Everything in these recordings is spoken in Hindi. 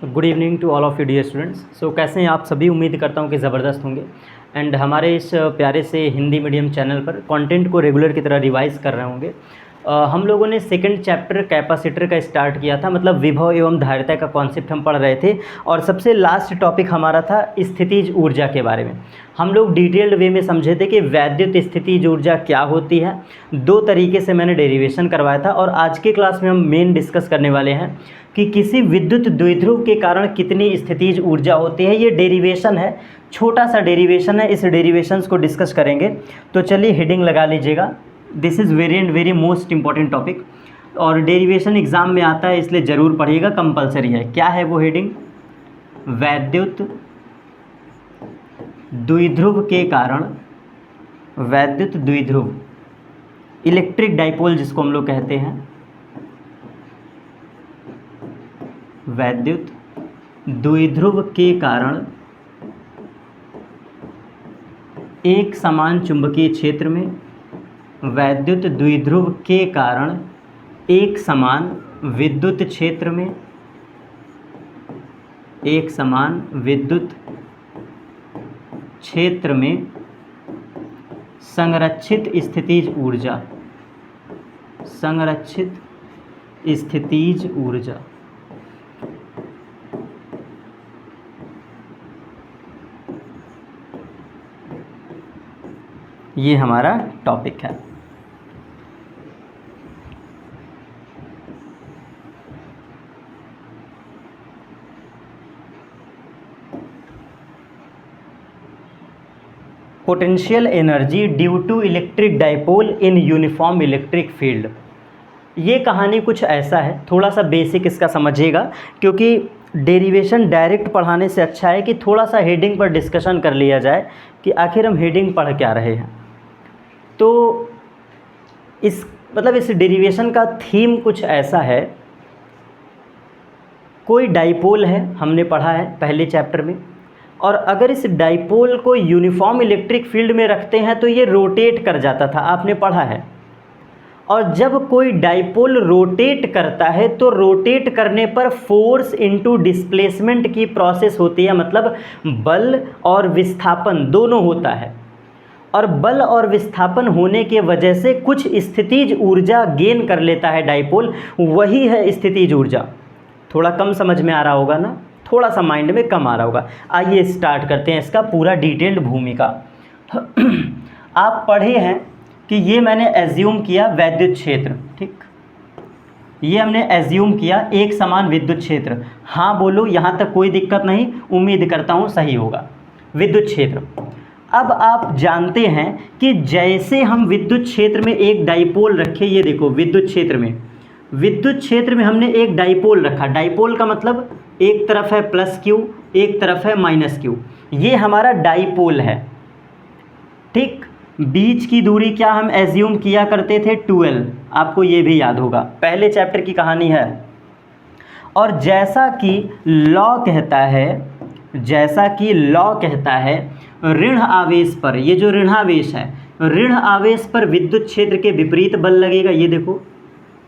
Good evening to all of you dear students. So कैसे हैं आप सभी। उम्मीद करता हूं कि ज़बरदस्त होंगे। एंड हमारे इस प्यारे से हिंदी मीडियम चैनल पर कंटेंट को रेगुलर की तरह रिवाइज़ कर रहे होंगे। हम लोगों ने सेकंड चैप्टर कैपेसिटर का स्टार्ट किया था, मतलब विभव एवं धारिता का कॉन्सेप्ट हम पढ़ रहे थे। और सबसे लास्ट टॉपिक हमारा था स्थितिज ऊर्जा के बारे में। हम लोग डिटेल्ड वे में समझे थे कि वैद्युत स्थितिज ऊर्जा क्या होती है। दो तरीके से मैंने डेरिवेशन करवाया था और आज के क्लास में हम मेन डिस्कस करने वाले हैं कि किसी विद्युत द्विध्रुव के कारण कितनी स्थितिज ऊर्जा होती है। ये डेरिवेशन है, छोटा सा डेरिवेशन है, इस डेरिवेशंस को डिस्कस करेंगे। तो चलिए हेडिंग लगा लीजिएगा, this is very and very most important topic और डेरिवेशन एग्ज़ाम में आता है, इसलिए ज़रूर पढ़िएगा, कंपलसरी है। क्या है वो हेडिंग? वैद्युत द्विध्रुव के कारण, वैद्युत द्विध्रुव, इलेक्ट्रिक डाइपोल जिसको हम लोग कहते हैं, वैद्युत द्विध्रुव के कारण एक समान चुंबकीय क्षेत्र में, वैद्युत द्विध्रुव के कारण एक समान विद्युत क्षेत्र में, एक समान विद्युत क्षेत्र में संरक्षित स्थितिज ऊर्जा, संरक्षित स्थितिज ऊर्जा, ये हमारा टॉपिक है। Potential energy due to electric dipole in uniform electric field. ये कहानी कुछ ऐसा है, थोड़ा सा बेसिक इसका समझिएगा, क्योंकि डेरिवेशन डायरेक्ट पढ़ाने से अच्छा है कि थोड़ा सा हेडिंग पर डिस्कशन कर लिया जाए कि आखिर हम हेडिंग पढ़ क्या रहे हैं। तो इस डेरिवेशन का थीम कुछ ऐसा है। कोई डाइपोल है, हमने पढ़ा है पहले चैप्टर में, और अगर इस डाइपोल को यूनिफॉर्म इलेक्ट्रिक फील्ड में रखते हैं तो ये रोटेट कर जाता था, आपने पढ़ा है। और जब कोई डाइपोल रोटेट करता है तो रोटेट करने पर फोर्स इनटू डिस्प्लेसमेंट की प्रोसेस होती है, मतलब बल और विस्थापन दोनों होता है। और बल और विस्थापन होने के वजह से कुछ स्थितिज ऊर्जा गेन कर लेता है डाइपोल, वही है स्थितिज ऊर्जा। थोड़ा कम समझ में आ रहा होगा ना, थोड़ा सा माइंड में कम आ रहा होगा। आइए स्टार्ट करते हैं इसका पूरा डिटेल्ड भूमिका। आप पढ़े हैं कि ये मैंने एज्यूम किया वैद्युत क्षेत्र, ठीक, ये हमने एज्यूम किया एक समान विद्युत क्षेत्र। हाँ बोलो, यहाँ तक कोई दिक्कत नहीं, उम्मीद करता हूँ सही होगा। विद्युत क्षेत्र, अब आप जानते हैं कि जैसे हम विद्युत क्षेत्र में एक डाइपोल रखे, ये देखो विद्युत क्षेत्र में, विद्युत क्षेत्र में हमने एक डाइपोल रखा। डाइपोल का मतलब एक तरफ है प्लस क्यू, एक तरफ है माइनस क्यू, ये हमारा डाइपोल है, ठीक। बीच की दूरी क्या हम एज्यूम किया करते थे? 12, आपको ये भी याद होगा, पहले चैप्टर की कहानी है। और जैसा कि लॉ कहता है, जैसा कि लॉ कहता है, ऋण आवेश पर, ये जो ऋणावेश है, ऋण आवेश पर विद्युत क्षेत्र के विपरीत बल लगेगा। ये देखो,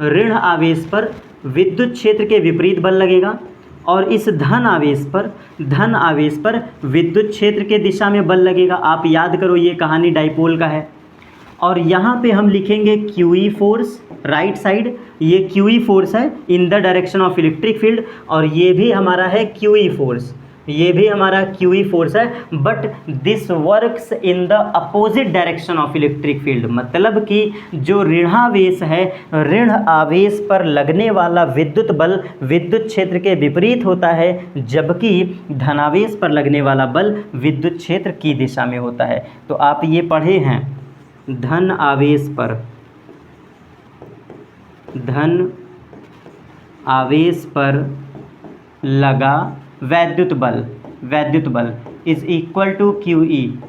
ऋण आवेश पर विद्युत क्षेत्र के विपरीत बल लगेगा, और इस धन आवेश पर विद्युत क्षेत्र के दिशा में बल लगेगा। आप याद करो, ये कहानी डाइपोल का है। और यहाँ पे हम लिखेंगे क्यूई फोर्स, राइट साइड, ये क्यूई फोर्स है in the direction of electric field, और ये भी हमारा है क्यूई फोर्स, ये भी हमारा क्यूई फोर्स है, but this works in the opposite direction of electric field. मतलब कि जो ऋणावेश है, ऋण आवेश पर लगने वाला विद्युत बल विद्युत क्षेत्र के विपरीत होता है, जबकि धनावेश पर लगने वाला बल विद्युत क्षेत्र की दिशा में होता है। तो आप ये पढ़े हैं, धन आवेश पर, धन आवेश पर लगा वैद्युत बल is equal to q E.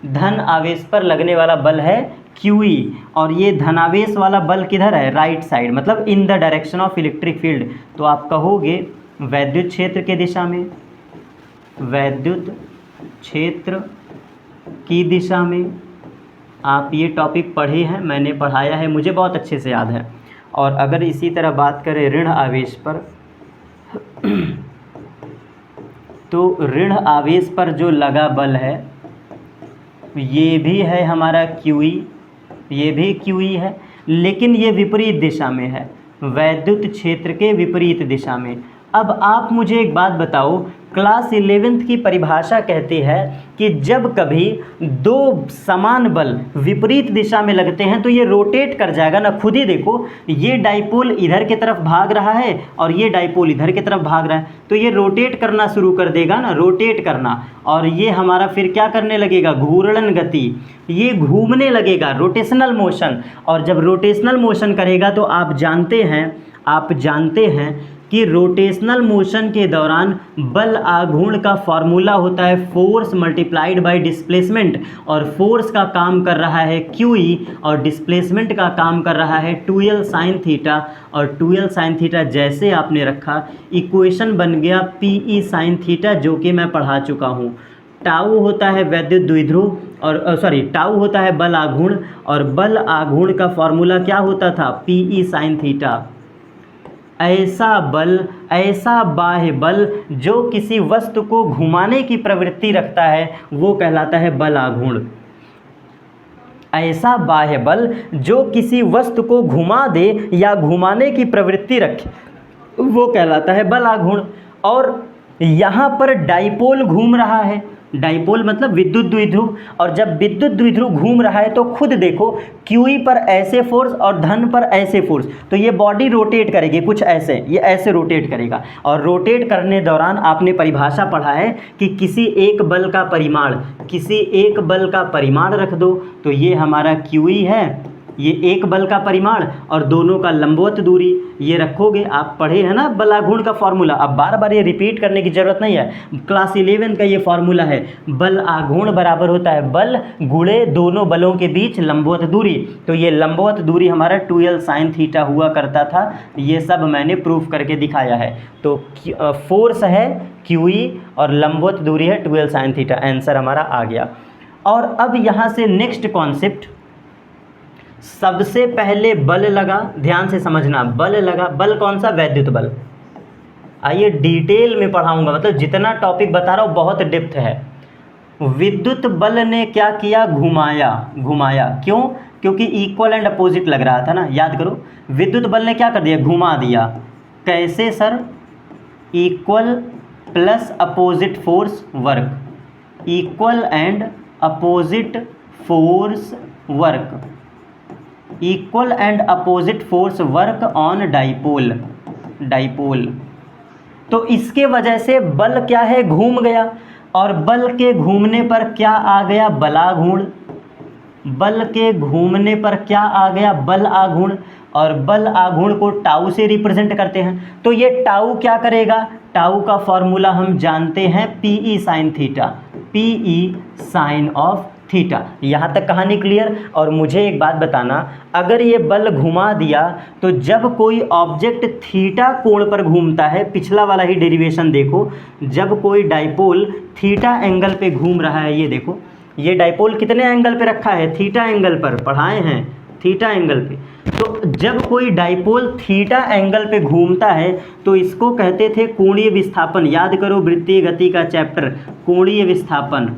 धन आवेश पर लगने वाला बल है क्यू ई, और ये धनावेश वाला बल किधर है? राइट साइड, मतलब in the direction of electric field. तो आप कहोगे वैद्युत क्षेत्र के दिशा में, वैद्युत क्षेत्र की दिशा में। आप ये टॉपिक पढ़े हैं, मैंने पढ़ाया है, मुझे बहुत अच्छे से याद है। और अगर इसी तरह बात करें ऋण आवेश पर, तो ऋण आवेश पर जो लगा बल है ये भी है हमारा QE, ये भी QE है, लेकिन ये विपरीत दिशा में है, वैद्युत क्षेत्र के विपरीत दिशा में। अब आप मुझे एक बात बताओ, क्लास 11th की परिभाषा कहती है कि जब कभी दो समान बल विपरीत दिशा में लगते हैं तो ये रोटेट कर जाएगा ना। खुद ही देखो, ये डाइपोल इधर की तरफ भाग रहा है और ये डाइपोल इधर की तरफ भाग रहा है, तो ये रोटेट करना शुरू कर देगा ना, रोटेट करना। और ये हमारा फिर क्या करने लगेगा, घूर्णन गति, ये घूमने लगेगा, रोटेशनल मोशन। और जब रोटेशनल मोशन करेगा तो आप जानते हैं कि रोटेशनल मोशन के दौरान बल आघूर्ण का फॉर्मूला होता है फोर्स मल्टीप्लाइड बाय डिस्प्लेसमेंट, और फोर्स का काम कर रहा है QE और डिस्प्लेसमेंट का काम कर रहा है 2L sin थीटा। और 2L sin थीटा जैसे आपने रखा, इक्वेशन बन गया PE sin थीटा, जो कि मैं पढ़ा चुका हूँ। टाउ होता है वैद्युत द्विध्रुव और टाउ होता है बल आघूर्ण, और बल आघूर्ण का फॉर्मूला क्या होता था, PE sin थीटा। ऐसा बाह्य बल जो किसी वस्तु को घुमाने की प्रवृत्ति रखता है वो कहलाता है बल आघूर्ण। ऐसा बाह्य बल जो किसी वस्तु को घुमा दे या घुमाने की प्रवृत्ति रखे वो कहलाता है बल आघूर्ण। और यहाँ पर डाइपोल घूम रहा है, डाइपोल मतलब विद्युत द्विध्रुव, और जब विद्युत द्विध्रुव घूम रहा है तो खुद देखो, QE पर ऐसे फोर्स और धन पर ऐसे फोर्स, तो ये बॉडी रोटेट करेगी कुछ ऐसे, ये ऐसे रोटेट करेगा। और रोटेट करने दौरान आपने परिभाषा पढ़ा है कि किसी एक बल का परिमाण रख दो, तो ये हमारा QE है, ये एक बल का परिमाण, और दोनों का लंबवत दूरी ये रखोगे। आप पढ़े हैं ना बल आघूर्ण का फॉर्मूला, अब बार बार ये रिपीट करने की ज़रूरत नहीं है, क्लास 11 का ये फॉर्मूला है। बल आघूर्ण बराबर होता है बल गुणे दोनों बलों के बीच लंबवत दूरी, तो ये लंबवत दूरी हमारा 2L sin थीटा हुआ करता था। ये सब मैंने प्रूफ करके दिखाया है। तो फोर्स है QE और लंबवत दूरी है 2L sin थीटा, आंसर हमारा आ गया। और अब यहाँ से नेक्स्ट कॉन्सेप्ट, सबसे पहले बल लगा, ध्यान से समझना, बल लगा, बल कौन सा, वैद्युत बल। आइए डिटेल में पढ़ाऊंगा, मतलब जितना टॉपिक बता रहा हूँ बहुत डेप्थ है। विद्युत बल ने क्या किया, घुमाया। क्यों, क्योंकि इक्वल एंड अपोजिट लग रहा था ना, याद करो। विद्युत बल ने क्या कर दिया, घुमा दिया। कैसे sir, equal plus opposite force work, equal and opposite force work, equal and opposite force work on dipole. तो इसके वजह से बल क्या है, घूम गया, और बल के घूमने पर क्या आ गया, बलाघूर्ण। बल के घूमने पर क्या आ गया, बल आघूर्ण, और बल आघूर्ण को टाउ से रिप्रेजेंट करते हैं। तो ये टाउ क्या करेगा, टाउ का फॉर्मूला हम जानते हैं PE sin theta, PE sin of theta. यहाँ तक कहानी क्लियर। और मुझे एक बात बताना, अगर ये बल घुमा दिया तो जब कोई ऑब्जेक्ट थीटा कोण पर घूमता है, पिछला वाला ही डेरिवेशन देखो, जब कोई डाइपोल थीटा एंगल पे घूम रहा है, ये देखो, ये डाइपोल कितने एंगल पे रखा है, थीटा एंगल पर, पढ़ाए हैं थीटा एंगल पे। तो जब कोई डाइपोल थीटा एंगल पे घूमता है तो इसको कहते थे कोणीय विस्थापन। याद करो वृत्तीय गति का चैप्टर, कोणीय विस्थापन।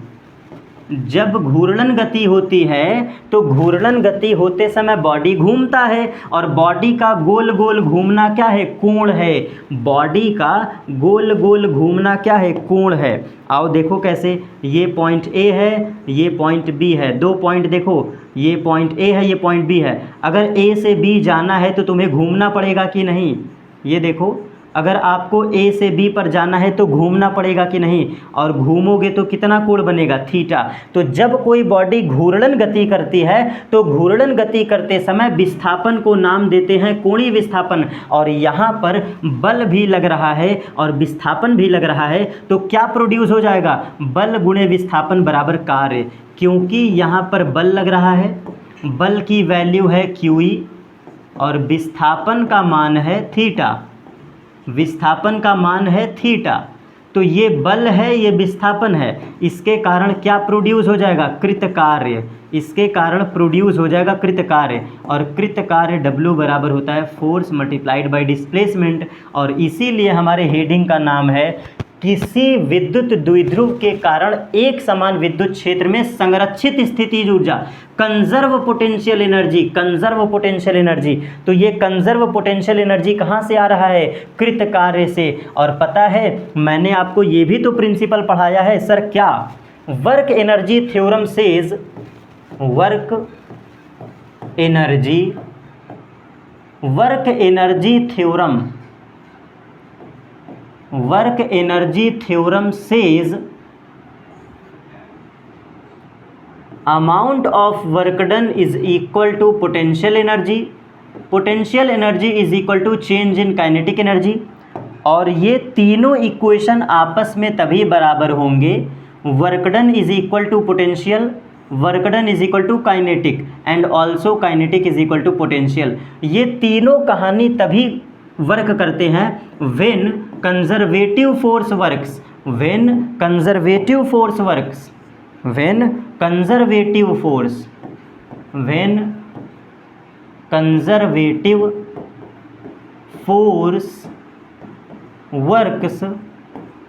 जब घूर्णन गति होती है तो घूर्णन गति होते समय बॉडी घूमता है, और बॉडी का गोल गोल घूमना क्या है, कोण है। बॉडी का गोल गोल घूमना क्या है, कोण है। आओ देखो कैसे, ये पॉइंट A है, ये पॉइंट B है, दो पॉइंट देखो, ये पॉइंट A है, ये पॉइंट B है। अगर A से B जाना है तो तुम्हें घूमना पड़ेगा कि नहीं, ये देखो, अगर आपको A से B पर जाना है तो घूमना पड़ेगा कि नहीं, और घूमोगे तो कितना कोण बनेगा, थीटा। तो जब कोई बॉडी घूर्णन गति करती है तो घूर्णन गति करते समय विस्थापन को नाम देते हैं कोणीय विस्थापन। और यहाँ पर बल भी लग रहा है और विस्थापन भी लग रहा है, तो क्या प्रोड्यूस हो जाएगा, बल गुणे विस्थापन बराबर कार्य। क्योंकि यहाँ पर बल लग रहा है, बल की वैल्यू है QE और विस्थापन का मान है थीटा, विस्थापन का मान है थीटा। तो ये बल है, ये विस्थापन है, इसके कारण क्या प्रोड्यूस हो जाएगा, कृत कार्य। इसके कारण प्रोड्यूस हो जाएगा कृत कार्य, और कृत कार्य W बराबर होता है फोर्स मल्टीप्लाइड बाय डिस्प्लेसमेंट। और इसीलिए हमारे हेडिंग का नाम है किसी विद्युत द्विध्रुव के कारण एक समान विद्युत क्षेत्र में संरक्षित स्थितिज ऊर्जा, conserve potential energy, conserve potential energy. तो ये कंजर्व पोटेंशियल एनर्जी कहाँ से आ रहा है? कृत कार्य से। और पता है मैंने आपको ये भी तो प्रिंसिपल पढ़ाया है सर, क्या? Work energy theorem says, work energy theorem, work energy theorem says amount of work done is equal to potential energy, potential energy is equal to change in kinetic energy. और ये तीनों इक्वेशन आपस में तभी बराबर होंगे, work done is equal to potential, work done is equal to kinetic and also kinetic is equal to potential. ये तीनों कहानी तभी वर्क करते हैं when conservative force works, when conservative force works, when conservative force, when conservative force works,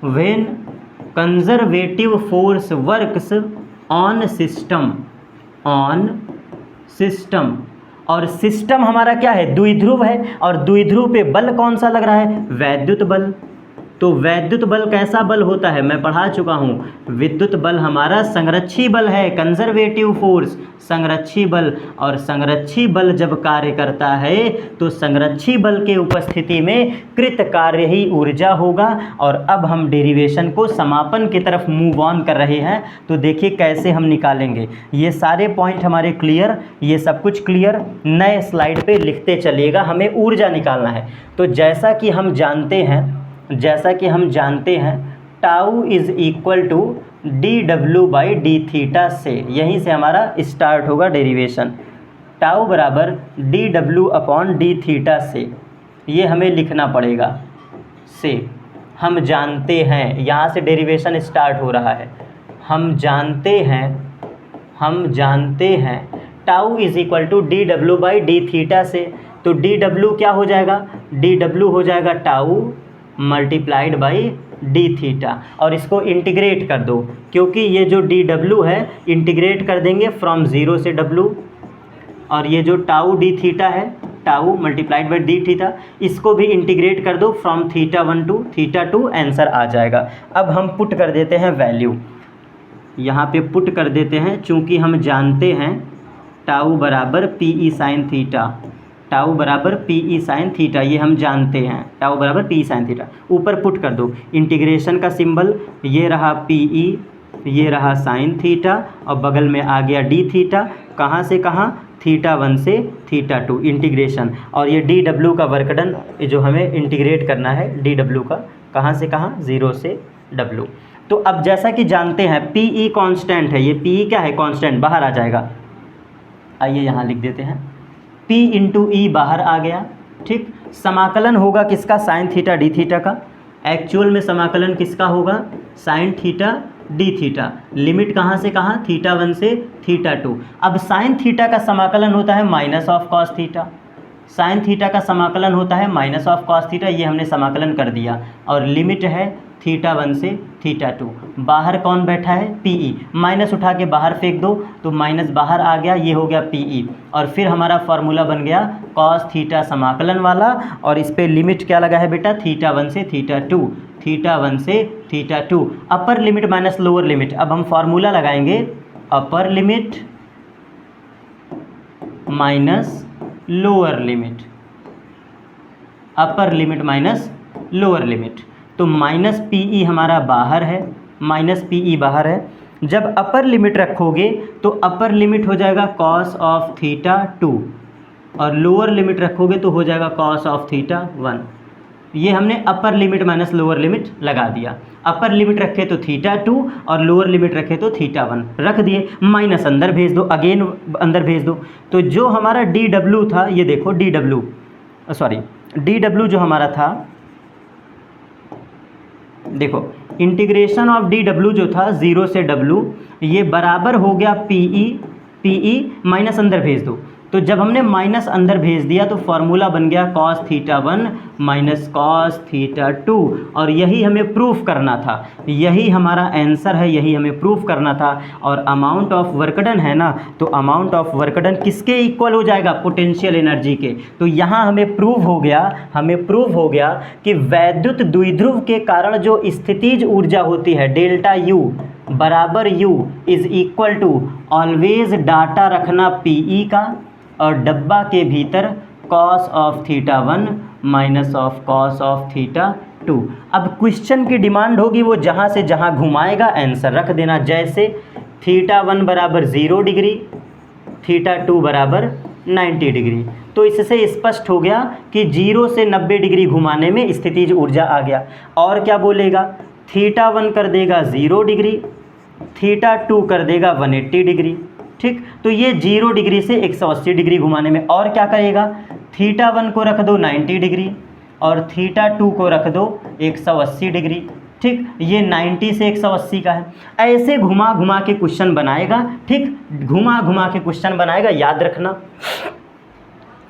when conservative force works on system, on system. और सिस्टम हमारा क्या है? द्विध्रुव है। और द्विध्रुव पे बल कौन सा लग रहा है? वैद्युत बल। तो वैद्युत बल कैसा बल होता है? मैं पढ़ा चुका हूँ। विद्युत बल हमारा संरक्षी बल है, कंजर्वेटिव फोर्स, संरक्षी बल। और संरक्षी बल जब कार्य करता है तो संरक्षी बल के उपस्थिति में कृत कार्य ही ऊर्जा होगा। और अब हम डेरिवेशन को समापन की तरफ मूव ऑन कर रहे हैं। तो देखिए कैसे हम निकालेंगे। ये सारे पॉइंट हमारे क्लियर, ये सब कुछ क्लियर। नए स्लाइड पे लिखते चलिएगा, हमें ऊर्जा निकालना है। तो जैसा कि हम जानते हैं tau is equal to d डब्ल्यू बाई डी थीटा से, यहीं से हमारा स्टार्ट होगा डेरिवेशन। टाउ बराबर डी डब्ल्यू अपॉन डी थीटा से, ये हमें लिखना पड़ेगा। से हम जानते हैं, यहाँ से डेरिवेशन स्टार्ट हो रहा है। हम जानते हैं tau is equal to d डब्ल्यू बाई डी थीटा से। तो डी डब्ल्यू क्या हो जाएगा? डी डब्ल्यू हो जाएगा tau multiplied by D theta. और इसको इंटीग्रेट कर दो, क्योंकि ये जो डी डब्ल्यू है इंटीग्रेट कर देंगे फ्रॉम ज़ीरो से डब्ल्यू। और ये जो टाउ डी थीटा है, tau multiplied by D theta, इसको भी इंटीग्रेट कर दो from theta 1 to theta 2, answer आ जाएगा। अब हम पुट कर देते हैं वैल्यू, यहाँ पे पुट कर देते हैं। चूँकि हम जानते हैं टाउ बराबर P E sine theta, tau बराबर पी ई साइन थीटा, ये हम जानते हैं टाउ बराबर पी ई साइन थीटा। ऊपर पुट कर दो इंटीग्रेशन का सिंबल, ये रहा पी ई, ये रहा साइन थीटा, और बगल में आ गया डी थीटा। कहाँ से कहाँ? थीटा 1 से थीटा 2 इंटीग्रेशन। और ये डी डब्ल्यू का वर्क डन जो हमें इंटीग्रेट करना है, डी डब्ल्यू का कहाँ से कहाँ? 0 से डब्ल्यू। तो अब जैसा कि जानते हैं पी ई कॉन्स्टेंट है, ये पी ई क्या है? कॉन्स्टेंट, बाहर आ जाएगा। आइए यहाँ लिख देते हैं, P इंटू ई बाहर आ गया। ठीक, समाकलन होगा किसका? साइन थीटा डी थीटा का। एक्चुअल में समाकलन किसका होगा? Sine theta D theta. Limit कहाँ से कहाँ? थीटा 1 से थीटा 2। अब साइन थीटा का समाकलन होता है minus of cos theta, sine theta का समाकलन होता है माइनस ऑफ कॉस थीटा, ये हमने समाकलन कर दिया। और लिमिट है थीटा 1 से थीटा 2। बाहर कौन बैठा है? पी ई, माइनस उठा के बाहर फेंक दो तो माइनस बाहर आ गया, ये हो गया पी ई। और फिर हमारा फार्मूला बन गया कॉस थीटा समाकलन वाला। और इस पर लिमिट क्या लगा है बेटा? थीटा 1 से थीटा 2, थीटा 1 से theta 2। Upper limit minus lower limit. अब हम फार्मूला लगाएंगे upper limit minus lower limit, upper limit minus lower limit. तो माइनस पी ई हमारा बाहर है, माइनस पी ई बाहर है। जब अपर लिमिट रखोगे तो अपर लिमिट हो जाएगा कॉस ऑफ थीटा 2, और लोअर लिमिट रखोगे तो हो जाएगा कॉस ऑफ थीटा 1। ये हमने upper limit minus lower limit लगा दिया। अपर लिमिट रखे तो थीटा 2 और लोअर लिमिट रखे तो थीटा 1 रख दिए। माइनस अंदर भेज दो, अगेन अंदर भेज दो। तो जो हमारा डी डब्ल्यू था, ये देखो D W, sorry D W जो हमारा था, देखो इंटीग्रेशन ऑफ डी डब्ल्यू जो था 0 से डब्ल्यू, ये बराबर हो गया P E, P E minus अंदर भेज दो तो जब हमने माइनस अंदर भेज दिया तो फॉर्मूला बन गया cos theta 1 minus cos theta 2, और यही हमें प्रूफ करना था, यही हमारा आंसर है, यही हमें प्रूफ करना था। और अमाउंट ऑफ वर्क डन है ना, तो अमाउंट ऑफ वर्क डन किसके इक्वल हो जाएगा? पोटेंशियल एनर्जी के। तो यहाँ हमें प्रूव हो गया कि वैद्युत द्विध्रुव के कारण जो स्थितिज ऊर्जा होती है डेल्टा यू बराबर U is equal to always data रखना पीई का, और डब्बा के भीतर cos of theta 1 minus of cos of theta 2। अब क्वेश्चन की डिमांड होगी वो जहाँ से जहाँ घुमाएगा आंसर रख देना, जैसे थीटा 1 बराबर 0 डिग्री, थीटा 2 बराबर 90 डिग्री। तो इससे स्पष्ट हो गया कि 0 से 90 डिग्री घुमाने में स्थितिज ऊर्जा आ गया। और क्या बोलेगा? थीटा 1 कर देगा 0 डिग्री, थीटा 2 कर देगा 180 डिग्री। ठीक, तो ये 0 डिग्री से 180 डिग्री घुमाने में। और क्या करेगा? थीटा 1 को रख दो 90 डिग्री और थीटा 2 को रख दो 180 डिग्री। ठीक, ये 90 से 180 का है। ऐसे घुमा घुमा के क्वेश्चन बनाएगा। ठीक, घुमा घुमा के क्वेश्चन बनाएगा, याद रखना।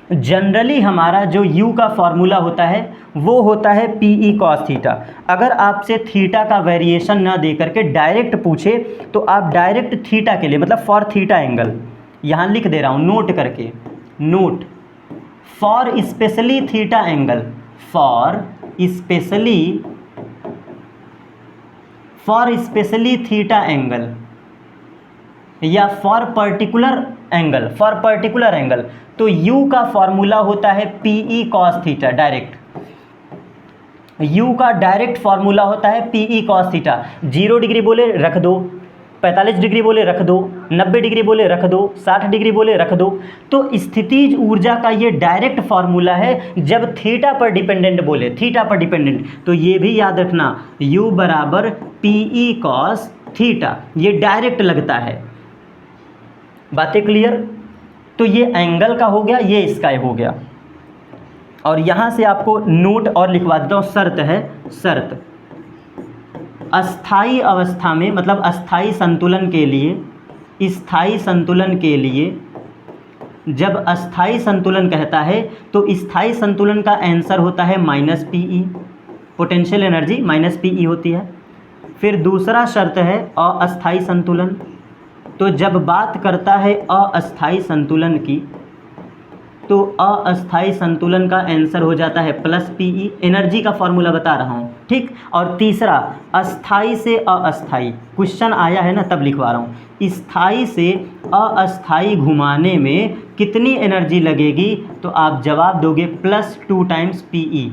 जनरली हमारा जो u का फॉर्मूला होता है वो होता है पी कॉस थीटा। अगर आपसे थीटा का वेरिएशन ना दे करके डायरेक्ट पूछे तो आप डायरेक्ट थीटा के लिए, मतलब फॉर थीटा एंगल, यहाँ लिख दे रहा हूँ नोट करके, note for specially theta angle, for specially theta angle या फॉर पर्टिकुलर एंगल, तो u का फॉर्मूला होता है PE cos theta. Direct u का डायरेक्ट फॉर्मूला होता है पीई कॉस थीटा। 0 डिग्री बोले रख दो, 45 डिग्री बोले रख दो, 90 डिग्री बोले रख दो, 60 डिग्री बोले रख दो। तो स्थितिज ऊर्जा का ये डायरेक्ट फॉर्मूला है जब थीटा पर डिपेंडेंट बोले, थीटा पर डिपेंडेंट। तो ये भी याद रखना, u बराबर पीई कॉस थीटा, ये डायरेक्ट लगता है। बातें क्लियर? तो ये एंगल का हो गया, ये इसका हो गया। और यहाँ से आपको नोट और लिखवा देता हूँ, शर्त है, शर्त अस्थाई अवस्था में, मतलब अस्थाई संतुलन के लिए, स्थाई संतुलन के लिए जब अस्थाई संतुलन कहता है तो स्थाई संतुलन का आंसर होता है minus PE, potential energy minus PE होती है। फिर दूसरा शर्त है अस्थाई संतुलन, तो जब बात करता है अस्थाई संतुलन की तो अस्थाई संतुलन का आंसर हो जाता है प्लस पीई, एनर्जी का फॉर्मूला बता रहा हूँ। ठीक, और तीसरा अस्थाई से अस्थाई, क्वेश्चन आया है ना तब लिखवा रहा हूँ। स्थाई से अस्थाई घुमाने में कितनी एनर्जी लगेगी? तो आप जवाब दोगे +2 टाइम्स पीई,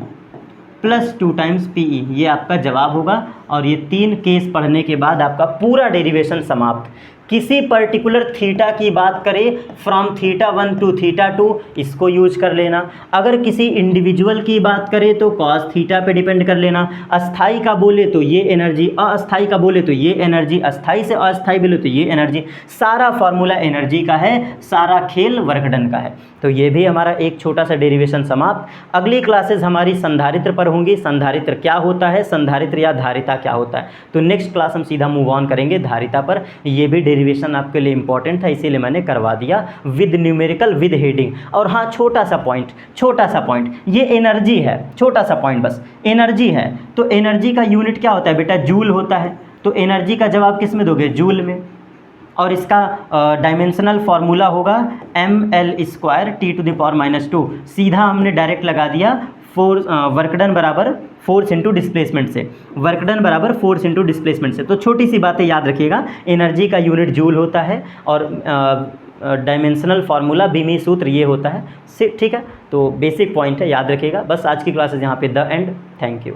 +2 टाइम्स पीई, ये आपका जवाब होगा। और ये 3 केस पढ़ने के बाद आपका पूरा डेरिवेशन समाप्त। किसी पर्टिकुलर थीटा की बात करें, फ्रॉम थीटा 1 टू थीटा 2, इसको यूज कर लेना। अगर किसी इंडिविजुअल की बात करें तो कॉस थीटा पे डिपेंड कर लेना। अस्थाई का बोले तो ये एनर्जी, अस्थाई का बोले तो ये एनर्जी, अस्थाई से अस्थाई बोले तो ये एनर्जी। सारा फार्मूला एनर्जी का है, सारा खेल वर्क डन का है। तो ये भी हमारा एक छोटा सा डेरिवेशन समाप्त। अगली क्लासेस हमारी संधारित्र पर होंगी। संधारित्र क्या होता है, संधारित्र या धारिता क्या होता है, तो नेक्स्ट क्लास हम सीधा मूव ऑन करेंगे धारिता पर। ये भी डेरिवेशन आपके लिए इंपॉर्टेंट था, इसीलिए मैंने करवा दिया विद न्यूमेरिकल विद हेडिंग। और हाँ, छोटा सा पॉइंट, ये एनर्जी है, छोटा सा पॉइंट बस, एनर्जी है। तो एनर्जी का यूनिट क्या होता है बेटा? जूल होता है। तो एनर्जी का जवाब किस में दोगे? जूल में। और इसका डायमेंशनल फार्मूला होगा ml² T⁻⁻²। सीधा हमने डायरेक्ट लगा दिया फोर्स, वर्क डन बराबर फोर्स इंटू डिस्प्लेसमेंट से, वर्क डन बराबर फोर्स इंटू डिस्प्लेसमेंट से। तो छोटी सी बातें याद रखिएगा, एनर्जी का यूनिट जूल होता है और डायमेंशनल फार्मूला बीमी सूत्र ये होता है। ठीक है, तो बेसिक पॉइंट है, याद रखिएगा। बस आज की क्लासेस यहाँ पे द एंड। Thank you.